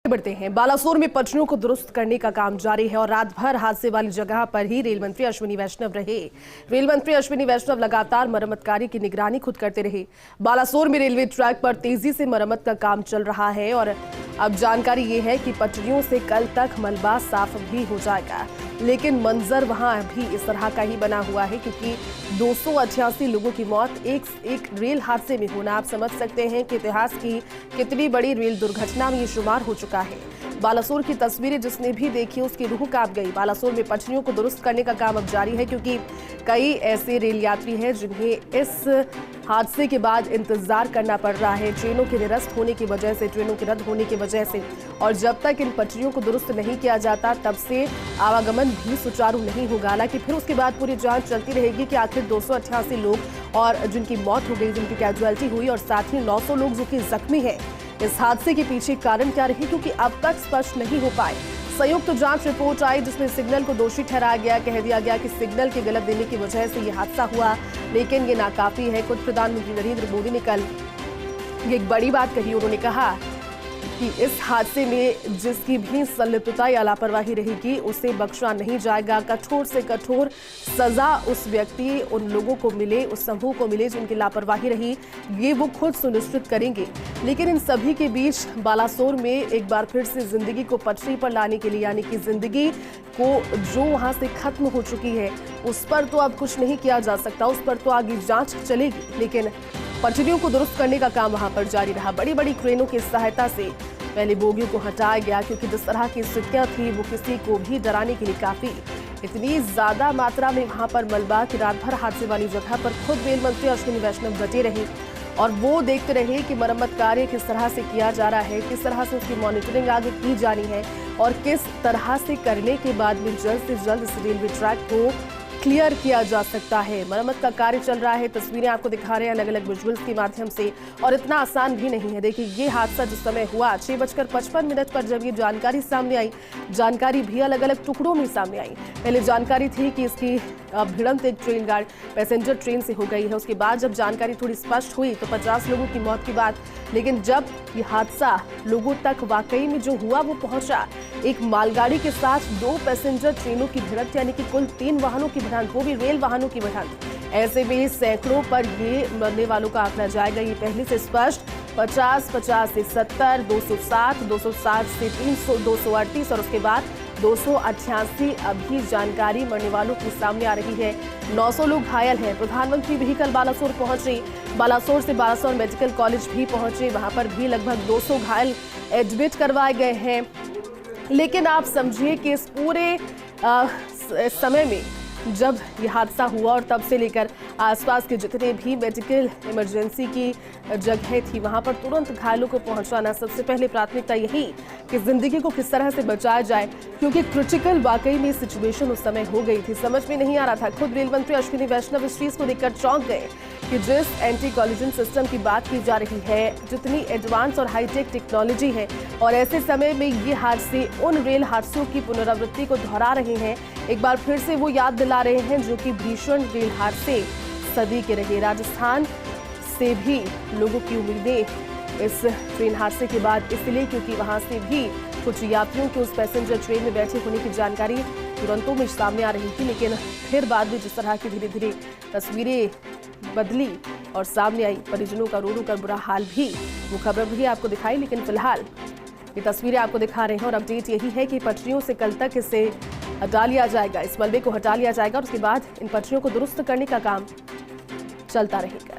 बढ़ते हैं। बालासोर में पटरियों को दुरुस्त करने का काम जारी है और रात भर हादसे वाली जगह पर ही रेल मंत्री अश्विनी वैष्णव रहे। रेल मंत्री अश्विनी वैष्णव लगातार मरम्मत कार्य की निगरानी खुद करते रहे। बालासोर में रेलवे ट्रैक पर तेजी से मरम्मत का काम चल रहा है और अब जानकारी ये है कि पटरियों से कल तक मलबा साफ भी हो जाएगा, लेकिन मंजर वहां भी इस तरह का ही बना हुआ है क्योंकि 288 लोगों की मौत एक रेल हादसे में होना आप समझ सकते हैं कि इतिहास की कितनी बड़ी रेल दुर्घटना में ये शुमार हो चुका है। बालासोर की तस्वीरें जिसने भी देखी उसकी रूह कांप गई। बालासोर में पटरियों को दुरुस्त करने का काम अब जारी है क्योंकि कई ऐसे रेल यात्री हैं जिन्हें इस हादसे के बाद इंतजार करना पड़ रहा है, ट्रेनों के निरस्त होने की वजह से, ट्रेनों के रद्द होने की वजह से। और जब तक इन पटरियों को दुरुस्त नहीं किया जाता तब से आवागमन भी सुचारू नहीं होगा। हालांकि फिर उसके बाद पूरी जांच चलती रहेगी कि आखिर 288 लोग और जिनकी मौत हो गई, जिनकी कैजुअलिटी हुई और साथ ही 900 लोग जो कि जख्मी हैं, इस हादसे के पीछे कारण क्या रही, क्योंकि अब तक स्पष्ट नहीं हो पाए। संयुक्त जांच रिपोर्ट आई जिसमें सिग्नल को दोषी ठहराया गया, कह दिया गया कि सिग्नल के गलत देने की वजह से यह हादसा हुआ, लेकिन ये नाकाफी है। खुद प्रधानमंत्री नरेंद्र मोदी ने कल ये एक बड़ी बात कही। उन्होंने कहा कि इस हादसे में जिसकी भी संलिप्तता या लापरवाही रहेगी उसे बख्शा नहीं जाएगा। कठोर से कठोर सजा उस व्यक्ति, उन लोगों को मिले, उस समूह को मिले जिनकी लापरवाही रही, ये वो खुद सुनिश्चित करेंगे। लेकिन इन सभी के बीच बालासोर में एक बार फिर से जिंदगी को पटरी पर लाने के लिए, यानी कि जिंदगी को जो वहां से खत्म हो चुकी है उस पर तो अब कुछ नहीं किया जा सकता, उस पर तो आगे जांच चलेगी, लेकिन पटरियों को दुरुस्त करने का काम वहां पर जारी रहा। बड़ी बड़ी क्रेनों की सहायता से पहले बोगियों को हटाया गया क्योंकि जिस तरह की स्थितियां थी वो किसी को भी डराने के लिए काफी, इतनी ज्यादा मात्रा में वहां पर मलबा कि रात भर हादसे वाली जगह पर खुद रेल मंत्री अश्विनी वैष्णव डटे रहे और वो देखते रहे कि मरम्मत कार्य किस तरह से किया जा रहा है, किस तरह से उसकी मॉनिटरिंग आगे की जानी है और किस तरह से करने के बाद में जल्द से जल्द इस रेलवे ट्रैक को क्लियर किया जा सकता है। मरम्मत का कार्य चल रहा है, तस्वीरें आपको दिखा रहे हैं अलग अलग विजुअल्स के माध्यम से, और इतना आसान भी नहीं है। देखिए ये हादसा जिस समय हुआ 6:55 पर जब ये जानकारी सामने आई, जानकारी भी अलग अलग टुकड़ों में सामने आई। पहले जानकारी थी कि इसकी भिड़ंत एक ट्रेन गार्ड पैसेंजर ट्रेन से हो गई है, उसके बाद जब जानकारी थोड़ी स्पष्ट हुई तो 50 लोगों की मौत की बात, लेकिन जब ये हादसा लोगों तक वाकई में जो हुआ वो पहुंचा, एक मालगाड़ी के साथ 2 पैसेंजर ट्रेनों की भिड़ंत, यानी कि कुल 3 वाहनों की भिड़ंत, वो भी रेल वाहनों की भिड़ंत। ऐसे में सैकड़ों पर ये मरने वालों का आंकड़ा जाएगा, ये पहले से स्पष्ट। 50 से 70, 260 से 300, 238 और उसके बाद 288 अभी जानकारी मरने वालों की सामने आ रही है। 900 लोग घायल हैं। प्रधानमंत्री भी कल बालासोर पहुंचे, बालासोर से बालासोर मेडिकल कॉलेज भी पहुंचे, वहां पर भी लगभग 200 घायल एडमिट करवाए गए हैं। लेकिन आप समझिए कि इस पूरे समय में जब ये हादसा हुआ और तब से लेकर आसपास के जितने भी मेडिकल इमरजेंसी की जगह थी वहां पर तुरंत घायलों को पहुंचाना, सबसे पहले प्राथमिकता यही कि जिंदगी को किस तरह से बचाया जाए, क्योंकि क्रिटिकल वाकई में सिचुएशन उस समय हो गई थी, समझ में नहीं आ रहा था। खुद रेल मंत्री अश्विनी वैष्णव इस चीज को देखकर चौंक गए कि जिस एंटी कॉलिजन सिस्टम की बात की जा रही है, जितनी एडवांस और हाईटेक टेक्नोलॉजी है, और ऐसे समय में ये हादसे उन रेल हादसों की पुनरावृत्ति को दोहरा रहे हैं, एक बार फिर से वो याद दिला रहे हैं जो कि भीषण रेल हादसे सदी के रहे। राजस्थान से भी लोगों की उम्मीदें इस ट्रेन हादसे के बाद इसलिए क्योंकि वहां से भी कुछ यात्रियों के उस पैसेंजर ट्रेन में बैठे होने की जानकारी तुरंतों में सामने आ रही थी, लेकिन फिर बाद में जिस तरह की धीरे धीरे तस्वीरें बदली और सामने आई, परिजनों का रो रो कर बुरा हाल भी, वो खबर भी आपको दिखाई। लेकिन फिलहाल ये तस्वीरें आपको दिखा रहे हैं और अपडेट यही है कि पटरियों से कल तक इसे हटा लिया जाएगा, इस मलबे को हटा लिया जाएगा और उसके बाद इन पटरियों को दुरुस्त करने का काम चलता रहेगा।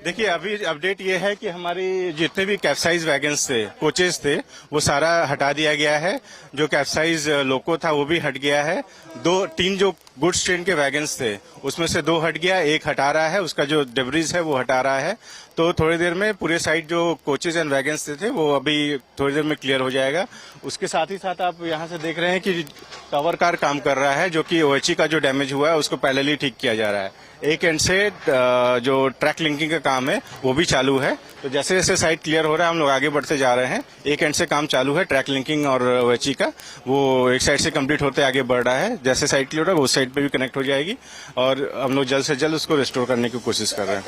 देखिए अभी अपडेट ये है कि हमारी जितने भी कैप्साइज वैगन्स थे, कोचेस थे, वो सारा हटा दिया गया है। जो कैप्साइज लोको था वो भी हट गया है। 3 जो गुड्स ट्रेन के वैगन्स थे उसमें से 2 हट गया, 1 हटा रहा है, उसका जो डेब्रिज है वो हटा रहा है। तो थोड़ी देर में पूरे साइड जो कोचेज एंड वैगन्स थे वो अभी थोड़ी देर में क्लियर हो जाएगा। उसके साथ ही साथ आप यहाँ से देख रहे हैं कि टावर कार काम कर रहा है, जो कि ओएचई का जो डैमेज हुआ है उसको पैरेलली ठीक किया जा रहा है। एक एंड से जो ट्रैक लिंकिंग का काम है वो भी चालू है। तो जैसे जैसे साइट क्लियर हो रहा है हम लोग आगे बढ़ते जा रहे हैं। एक एंड से काम चालू है ट्रैक लिंकिंग और OHE का, वो एक साइड से कंप्लीट होते आगे बढ़ रहा है। जैसे साइट क्लियर होगा उस साइड पे भी कनेक्ट हो जाएगी और हम लोग जल्द से जल्द उसको रिस्टोर करने की कोशिश कर रहे हैं।